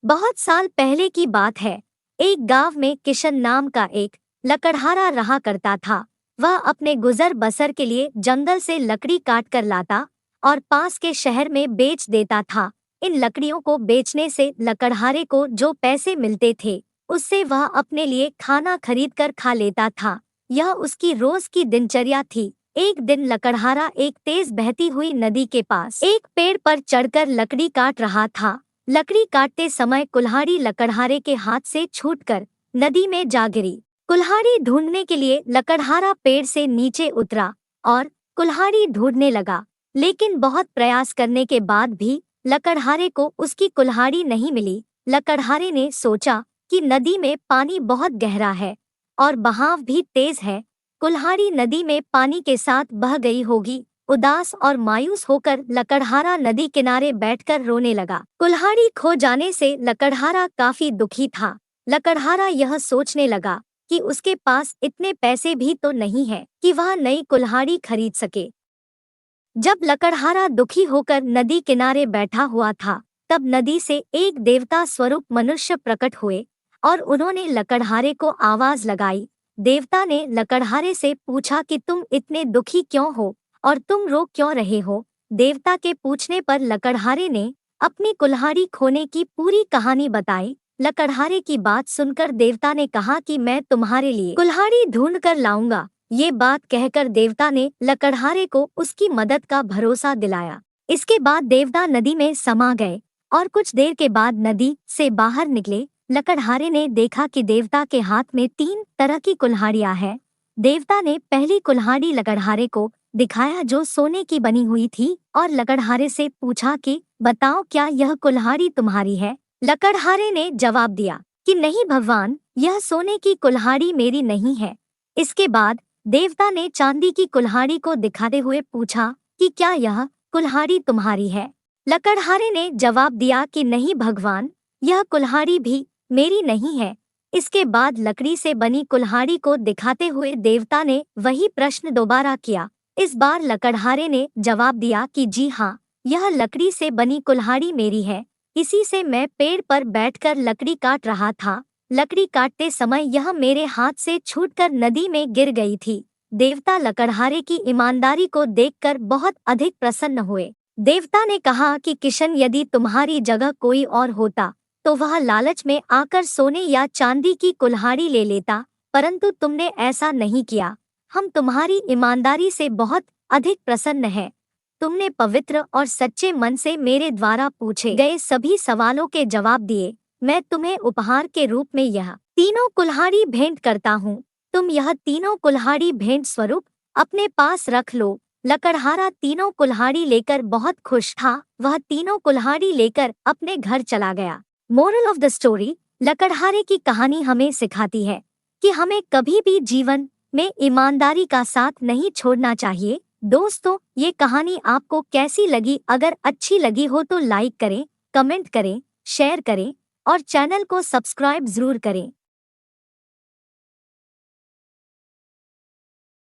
बहुत साल पहले की बात है। एक गांव में किशन नाम का एक लकड़हारा रहा करता था। वह अपने गुजर बसर के लिए जंगल से लकड़ी काट कर लाता और पास के शहर में बेच देता था। इन लकड़ियों को बेचने से लकड़हारे को जो पैसे मिलते थे, उससे वह अपने लिए खाना खरीद कर खा लेता था। यह उसकी रोज की दिनचर्या थी। एक दिन लकड़हारा एक तेज बहती हुई नदी के पास एक पेड़ पर चढ़कर लकड़ी काट रहा था। लकड़ी काटते समय कुल्हाड़ी लकड़हारे के हाथ से छूटकर नदी में जा गिरी। कुल्हाड़ी ढूंढने के लिए लकड़हारा पेड़ से नीचे उतरा और कुल्हाड़ी ढूंढने लगा, लेकिन बहुत प्रयास करने के बाद भी लकड़हारे को उसकी कुल्हाड़ी नहीं मिली। लकड़हारे ने सोचा कि नदी में पानी बहुत गहरा है और बहाव भी तेज है। कुल्हाड़ी नदी में पानी के साथ बह गई होगी। उदास और मायूस होकर लकड़हारा नदी किनारे बैठकर रोने लगा। कुल्हाड़ी खो जाने से लकड़हारा काफी दुखी था। लकड़हारा यह सोचने लगा कि उसके पास इतने पैसे भी तो नहीं है कि वह नई कुल्हाड़ी खरीद सके। जब लकड़हारा दुखी होकर नदी किनारे बैठा हुआ था, तब नदी से एक देवता स्वरूप मनुष्य प्रकट हुए और उन्होंने लकड़हारे को आवाज लगाई। देवता ने लकड़हारे से पूछा कि तुम इतने दुखी क्यों हो और तुम रो क्यों रहे हो। देवता के पूछने पर लकड़हारे ने अपनी कुल्हाड़ी खोने की पूरी कहानी बताई। लकड़हारे की बात सुनकर देवता ने कहा कि मैं तुम्हारे लिए कुल्हाड़ी ढूंढ कर लाऊंगा। ये बात कहकर देवता ने लकड़हारे को उसकी मदद का भरोसा दिलाया। इसके बाद देवता नदी में समा गए और कुछ देर के बाद नदी से बाहर निकले। लकड़हारे ने देखा कि देवता के हाथ में 3 तरह की कुल्हाड़ियां हैं। देवता ने पहली कुल्हाड़ी लकड़हारे को दिखाया जो सोने की बनी हुई थी और लकड़हारे से पूछा कि बताओ, क्या यह कुल्हाड़ी तुम्हारी है। लकड़हारे ने जवाब दिया कि नहीं भगवान, यह सोने की कुल्हाड़ी मेरी नहीं है। इसके बाद देवता ने चांदी की कुल्हाड़ी को दिखाते हुए पूछा कि क्या यह कुल्हाड़ी तुम्हारी है। लकड़हारे ने जवाब दिया कि नहीं भगवान, यह कुल्हाड़ी भी मेरी नहीं है। इसके बाद लकड़ी से बनी कुल्हाड़ी को दिखाते हुए देवता ने वही प्रश्न दोबारा किया। इस बार लकड़हारे ने जवाब दिया कि जी हाँ, यह लकड़ी से बनी कुल्हाड़ी मेरी है। इसी से मैं पेड़ पर बैठकर लकड़ी काट रहा था। लकड़ी काटते समय यह मेरे हाथ से छूटकर नदी में गिर गई थी। देवता लकड़हारे की ईमानदारी को देखकर बहुत अधिक प्रसन्न हुए। देवता ने कहा कि किशन, यदि तुम्हारी जगह कोई और होता तो वह लालच में आकर सोने या चांदी की कुल्हाड़ी ले लेता, परंतु तुमने ऐसा नहीं किया। हम तुम्हारी ईमानदारी से बहुत अधिक प्रसन्न हैं। तुमने पवित्र और सच्चे मन से मेरे द्वारा पूछे गए सभी सवालों के जवाब दिए। मैं तुम्हें उपहार के रूप में यह तीनों कुल्हाड़ी भेंट करता हूँ। तुम यह तीनों कुल्हाड़ी भेंट स्वरूप अपने पास रख लो। लकड़हारा तीनों कुल्हाड़ी लेकर बहुत खुश था। वह तीनों कुल्हाड़ी लेकर अपने घर चला गया। मोरल ऑफ द स्टोरी: लकड़हारे की कहानी हमें सिखाती है कि हमें कभी भी जीवन में ईमानदारी का साथ नहीं छोड़ना चाहिए। दोस्तों, ये कहानी आपको कैसी लगी? अगर अच्छी लगी हो तो लाइक करें, कमेंट करें, शेयर करें और चैनल को सब्सक्राइब जरूर करें।